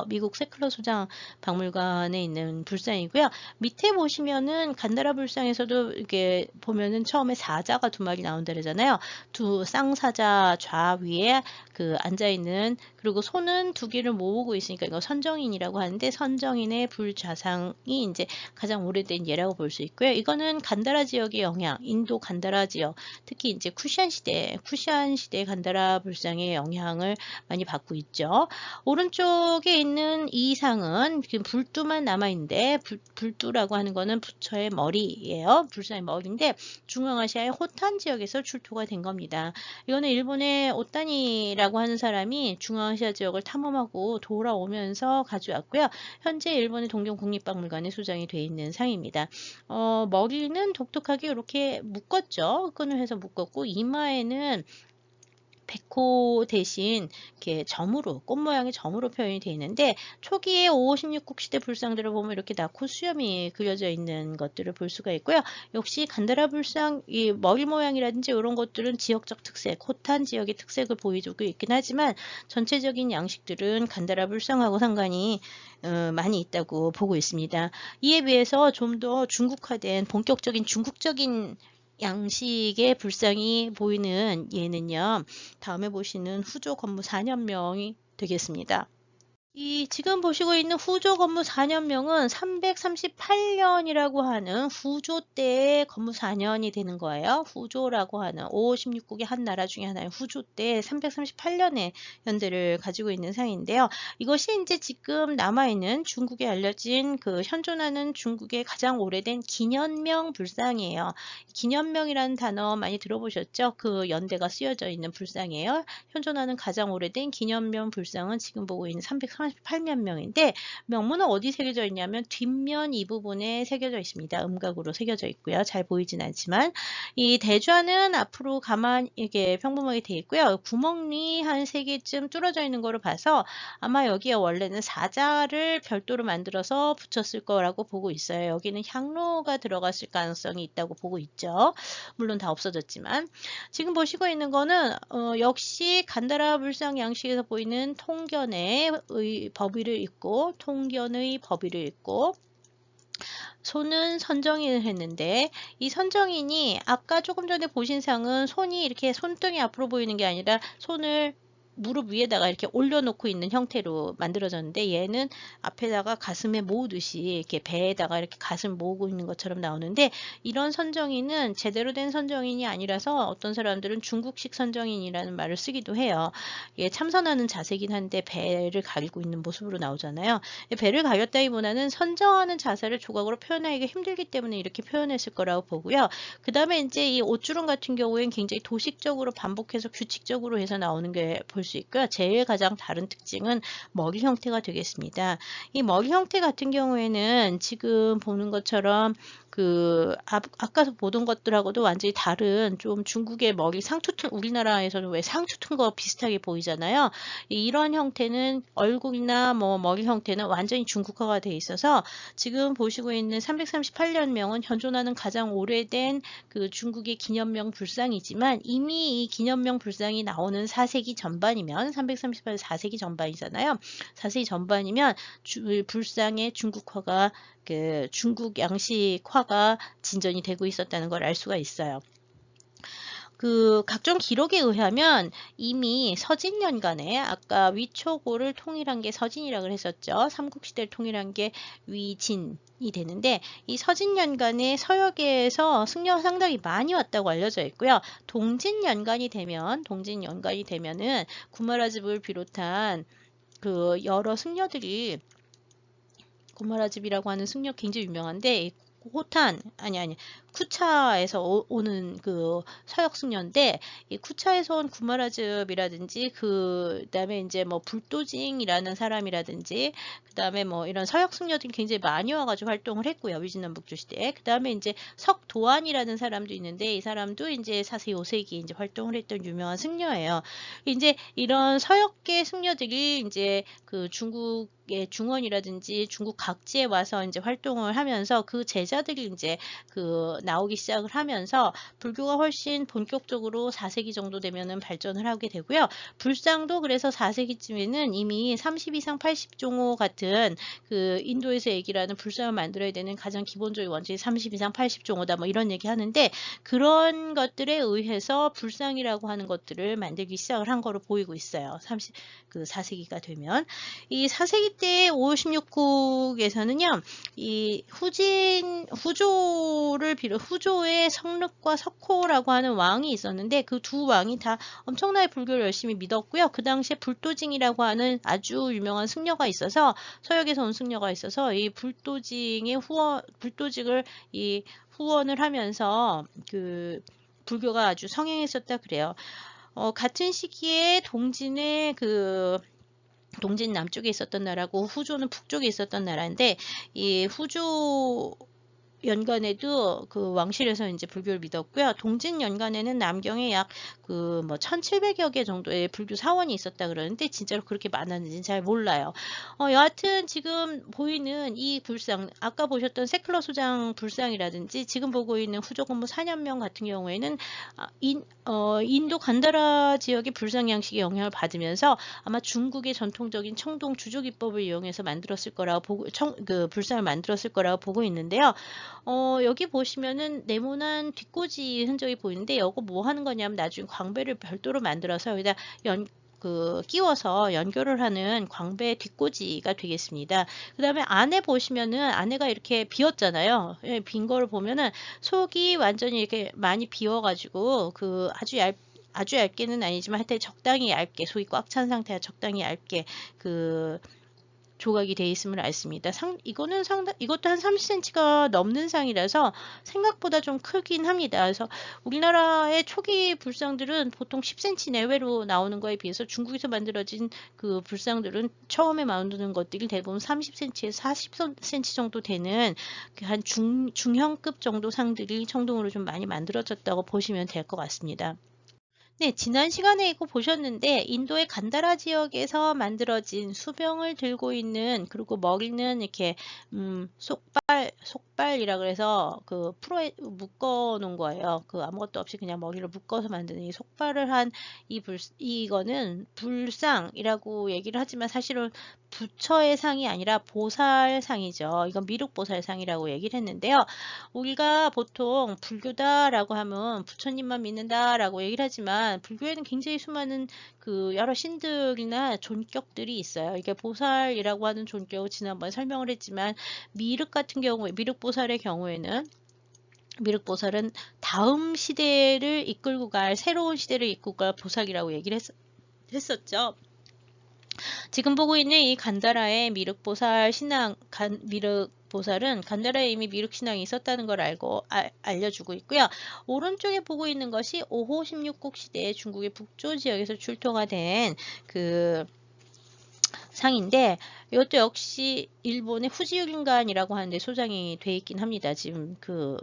미국 세클러 소장 박물관에 있는 불상이고요. 밑에 보시면은 간다라 불상에서도 이렇게 보면은 처음에 사자가 두 마리 나온다 그러잖아요. 두 쌍사자 좌위에 그 앉아있는 그리고 손은 두 개를 모으고 있으니까 이거 선정인이라고 하는데 선정인의 불좌상이 이제 가장 오래된 예라고 볼 수 있고요. 이거는 간다라 지역의 영향, 인도 간다라 지역, 특히 이제 쿠시안 시대 간다라 불상의 영향을 많이 받고 있죠. 오른쪽에 있는 이 상은 지금 불두만 남아있는데 불두라고 하는 거는 부처의 머리예요. 불사의 머리인데 중앙아시아의 호탄 지역에서 출토가 된 겁니다. 이거는 일본의 오타니라고 하는 사람이 중앙아시아 지역을 탐험하고 돌아오면서 가져왔고요. 현재 일본의 동경 국립박물관에 소장이 되어 있는 상입니다. 머리는 독특하게 이렇게 묶었죠. 끈을 해서 묶었고 이마에는 백호 대신 이렇게 점으로 꽃 모양의 점으로 표현이 되어 있는데 초기에 5, 16국 시대 불상들을 보면 이렇게 낙호 수염이 그려져 있는 것들을 볼 수가 있고요. 역시 간다라 불상 이 머리 모양이라든지 이런 것들은 지역적 특색, 호탄 지역의 특색을 보여주고 있긴 하지만 전체적인 양식들은 간다라 불상하고 상관이 많이 있다고 보고 있습니다. 이에 비해서 좀 더 중국화된 본격적인 중국적인 양식의 불상이 보이는 예는요. 다음에 보시는 후조 건무 4년명이 되겠습니다. 이 지금 보시고 있는 후조 건무 4년명은 338년이라고 하는 후조 때의 건무 4년이 되는 거예요. 후조라고 하는 5, 16국의 한 나라 중에 하나인 후조 때 338년의 연대를 가지고 있는 상인데요. 이것이 이제 지금 남아있는 중국에 알려진 그 현존하는 중국의 가장 오래된 기년명 불상이에요. 기년명이라는 단어 많이 들어보셨죠? 그 연대가 쓰여져 있는 불상이에요. 현존하는 가장 오래된 기년명 불상은 지금 보고 있는 338만 명인데 명문은 어디 새겨져 있냐면 뒷면 이 부분에 새겨져 있습니다. 음각으로 새겨져 있고요. 잘 보이진 않지만 이 대좌는 앞으로 가만 이게 평범하게 되어 있고요. 구멍이 한 3개쯤 뚫어져 있는 거로 봐서 아마 여기에 원래는 사자를 별도로 만들어서 붙였을 거라고 보고 있어요. 여기는 향로가 들어갔을 가능성이 있다고 보고 있죠. 물론 다 없어졌지만 지금 보시고 있는 거는 역시 간다라 불상 양식에서 보이는 통견의 법위를 읽고 통견의 법위를 읽고 손은 선정인을 했는데 이 선정인이 아까 조금 전에 보신 상은 손이 이렇게 손등이 앞으로 보이는 게 아니라 손을 무릎 위에다가 이렇게 올려놓고 있는 형태로 만들어졌는데 얘는 앞에다가 가슴에 모으듯이 이렇게 배에다가 이렇게 가슴 모으고 있는 것처럼 나오는데 이런 선정인은 제대로 된 선정인이 아니라서 어떤 사람들은 중국식 선정인이라는 말을 쓰기도 해요. 예, 참선하는 자세긴 한데 배를 가리고 있는 모습으로 나오잖아요. 배를 가렸다기보다는 선정하는 자세를 조각으로 표현하기가 힘들기 때문에 이렇게 표현했을 거라고 보고요. 그 다음에 이제 이 옷주름 같은 경우에는 굉장히 도식적으로 반복해서 규칙적으로 해서 나오는 게 볼 수 있고요. 제일 가장 다른 특징은 머리 형태가 되겠습니다. 이 머리 형태 같은 경우에는 지금 보는 것처럼 아까 보던 것들하고도 완전히 다른 좀 중국의 머리 상투 우리나라에서는 왜 상투 튼 거 비슷하게 보이잖아요. 이런 형태는 얼굴이나 뭐 머리 형태는 완전히 중국화가 돼 있어서 지금 보시고 있는 338년명은 현존하는 가장 오래된 그 중국의 기념명 불상이지만 이미 이 기념명 불상이 나오는 4세기 전반이면 338년 4세기 전반이잖아요. 4세기 전반이면 불상의 중국화가 중국 양식화가 진전이 되고 있었다는 걸 알 수가 있어요. 각종 기록에 의하면 이미 서진년간에 아까 위초고를 통일한 게 서진이라고 했었죠. 삼국시대를 통일한 게 위진이 되는데 이 서진년간에 서역에서 승려가 상당히 많이 왔다고 알려져 있고요. 동진년간이 되면은 구마라집을 비롯한 여러 승려들이 고마라집이라고 하는 승려 굉장히 유명한데 호탄 쿠차에서 오는 서역 승려인데 이 쿠차에서 온 구마라즙이라든지 그다음에 이제 뭐 불도징이라는 사람이라든지 그다음에 뭐 이런 서역 승려들이 굉장히 많이 와가지고 활동을 했고요. 위진남북조 시대에. 그다음에 이제 석도안이라는 사람도 있는데 이 사람도 이제 4세기 5세기 이제 활동을 했던 유명한 승려예요. 이제 이런 서역계 승려들이 이제 중국의 중원이라든지 중국 각지에 와서 이제 활동을 하면서 그 제자들이 이제 나오기 시작을 하면서 불교가 훨씬 본격적으로 4세기 정도 되면은 발전을 하게 되고요. 불상도 그래서 4세기쯤에는 이미 30 이상 80종호 같은 인도에서 얘기를 하는 불상을 만들어야 되는 가장 기본적인 원칙이 30 이상 80종호다 뭐 이런 얘기 하는데 그런 것들에 의해서 불상이라고 하는 것들을 만들기 시작을 한 거로 보이고 있어요. 4세기가 되면. 이 4세기 때 56국에서는요, 이 후조의 성륵과 석호라고 하는 왕이 있었는데 그 두 왕이 다 엄청나게 불교를 열심히 믿었고요. 그 당시에 불도징이라고 하는 아주 유명한 승려가 있어서 서역에서 온 승려가 있어서 이 불도징을 후원을 하면서 불교가 아주 성행했었다 그래요. 같은 시기에 동진 남쪽에 있었던 나라고 후조는 북쪽에 있었던 나라인데 이 후조 연간에도 왕실에서 이제 불교를 믿었고요. 동진 연간에는 남경에 약 1700여 개 정도의 불교 사원이 있었다 그러는데 진짜로 그렇게 많았는지는 잘 몰라요. 여하튼 지금 보이는 이 불상, 아까 보셨던 세클러 소장 불상이라든지 지금 보고 있는 후조건무 4년명 같은 경우에는 인도 간다라 지역의 불상 양식의 영향을 받으면서 아마 중국의 전통적인 청동 주조기법을 이용해서 만들었을 거라고 불상을 만들었을 거라고 보고 있는데요. 여기 보시면은 네모난 뒷꽂이 흔적이 보이는데 이거 뭐 하는 거냐면 나중에 광배를 별도로 만들어서 여기다 끼워서 연결을 하는 광배 뒷꽂이가 되겠습니다. 그 다음에 안에 보시면은 안에가 이렇게 비었잖아요. 빈 거를 보면은 속이 완전히 이렇게 많이 비어가지고 아주 얇게는 아니지만 하여튼 적당히 얇게 속이 꽉 찬 상태가 적당히 얇게 조각이 되어 있음을 알습니다. 이것도 한 30cm가 넘는 상이라서 생각보다 좀 크긴 합니다. 그래서 우리나라의 초기 불상들은 보통 10cm 내외로 나오는 거에 비해서 중국에서 만들어진 불상들은 처음에 만드는 것들이 대부분 30cm에서 40cm 정도 되는 한 중형급 정도 상들이 청동으로 좀 많이 만들어졌다고 보시면 될 것 같습니다. 네, 지난 시간에 이거 보셨는데 인도의 간다라 지역에서 만들어진 수병을 들고 있는 그리고 머리는 이렇게 속발이라 그래서 풀어 묶어 놓은 거예요. 아무것도 없이 그냥 머리를 묶어서 만드는 이 속발을 한 이거는 불상이라고 얘기를 하지만 사실은 부처의 상이 아니라 보살상이죠. 이건 미륵보살상이라고 얘기를 했는데요. 우리가 보통 불교다라고 하면 부처님만 믿는다라고 얘기를 하지만 불교에는 굉장히 수많은 여러 신들이나 존격들이 있어요. 이게 보살이라고 하는 존격을 지난번에 설명을 했지만 미륵보살의 경우에는 미륵보살은 다음 시대를 이끌고 갈 새로운 시대를 이끌고 갈 보살이라고 얘기를 했었죠. 지금 보고 있는 이 간다라의 미륵보살 미륵보살은 간다라에 이미 미륵신앙이 있었다는 걸 알려주고 있고요. 오른쪽에 보고 있는 것이 5호 16국 시대에 중국의 북조 지역에서 출토가 된 상인데 이것도 역시 일본의 후지유린간이라고 하는데 소장이 돼 있긴 합니다. 지금 그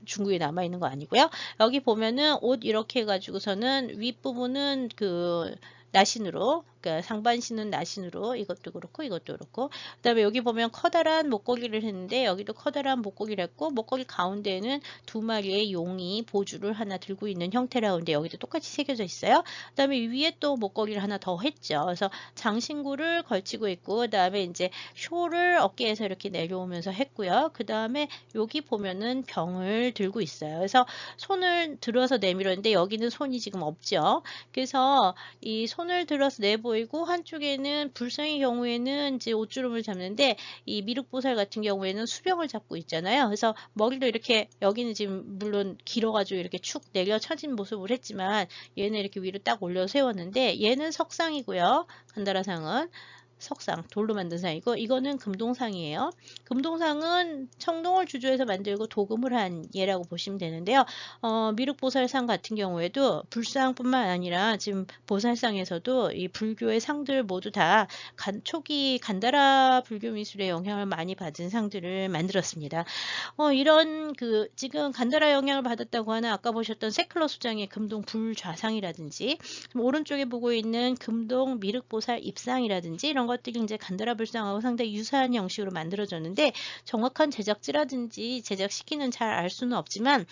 중국에 남아 있는 거 아니고요. 여기 보면은 옷 이렇게 해가지고서는 윗부분은 그 나신으로, 그러니까 상반신은 나신으로, 이것도 그렇고 이것도 그렇고, 그다음에 여기 보면 커다란 목걸이를 했는데 여기도 커다란 목걸이를 했고, 목걸이 가운데에는 두 마리의 용이 보주를 하나 들고 있는 형태라는데 여기도 똑같이 새겨져 있어요. 그다음에 위에 또 목걸이를 하나 더 했죠. 그래서 장신구를 걸치고 있고, 그다음에 이제 쇼를 어깨에서 이렇게 내려오면서 했고요. 그다음에 여기 보면은 병을 들고 있어요. 그래서 손을 들어서 내밀었는데 여기는 손이 지금 없죠. 그래서 이 손을 들어서 내보이고, 한쪽에는 불성의 경우에는 이제 옷주름을 잡는데, 이 미륵보살 같은 경우에는 수병을 잡고 있잖아요. 그래서 머리도 이렇게, 여기는 지금 물론 길어가지고 이렇게 축 내려 쳐진 모습을 했지만 얘는 이렇게 위로 딱 올려 세웠는데, 얘는 석상이고요. 간다라상은 석상, 돌로 만든 상이고, 이거는 금동상이에요. 금동상은 청동을 주조해서 만들고 도금을 한 예라고 보시면 되는데요. 미륵보살상 같은 경우에도 불상뿐만 아니라 지금 보살상에서도 이 불교의 상들 모두 다 초기 간다라 불교 미술의 영향을 많이 받은 상들을 만들었습니다. 이런 지금 간다라 영향을 받았다고 하는 아까 보셨던 세클러 수장의 금동 불좌상이라든지, 오른쪽에 보고 있는 금동 미륵보살 입상이라든지 이런 것들이 이제 간다라 불상하고 상당히 유사한 형식으로 만들어졌는데, 정확한 제작지라든지 제작 시기는 잘 알 수는 없지만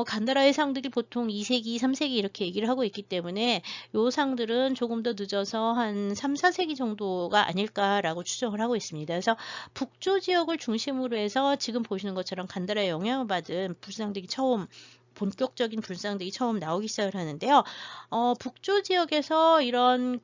간다라의 상들이 보통 2세기, 3세기 이렇게 얘기를 하고 있기 때문에 요 상들은 조금 더 늦어서 한 3, 4세기 정도가 아닐까라고 추정을 하고 있습니다. 그래서 북조 지역을 중심으로 해서 지금 보시는 것처럼 간다라의 영향을 받은 불상들이 본격적인 불상들이 처음 나오기 시작을 하는데요. 북조 지역에서 이런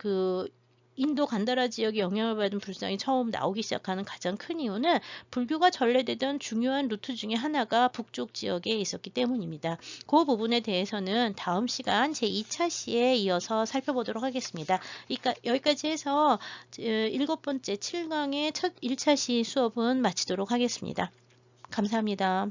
인도 간다라 지역의 영향을 받은 불상이 처음 나오기 시작하는 가장 큰 이유는 불교가 전래되던 중요한 루트 중에 하나가 북쪽 지역에 있었기 때문입니다. 그 부분에 대해서는 다음 시간 제2차 시에 이어서 살펴보도록 하겠습니다. 그러니까 여기까지 해서 7번째 7강의 첫 1차 시 수업은 마치도록 하겠습니다. 감사합니다.